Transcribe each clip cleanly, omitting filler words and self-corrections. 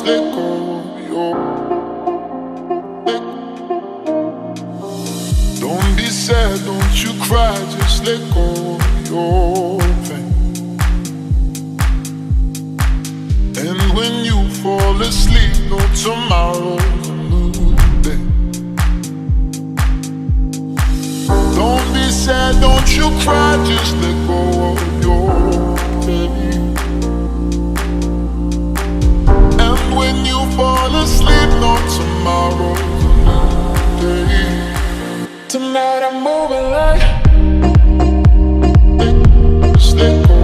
let go of your. Don't be sad, don't you cry, just let go of your pain. And when you fall asleep, no tomorrow's a new day. Don't be sad, don't you cry, just let go of your pain. And when you fall asleep, no tomorrow's a new day. Tonight I'm moving like just let go.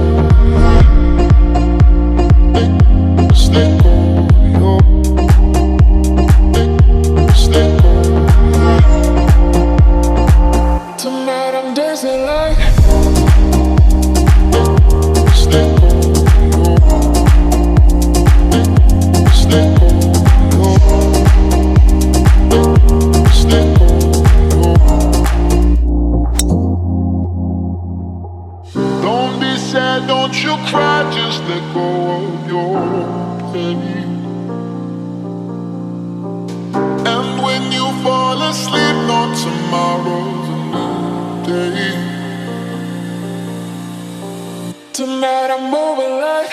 Just let go. Just let go. Tonight I'm dancing like just let go. Just let go. Just let go. Don't be sad, don't you cry, just let go of your pain. And when you fall asleep, no tomorrow's a new day. Tonight I'm moving like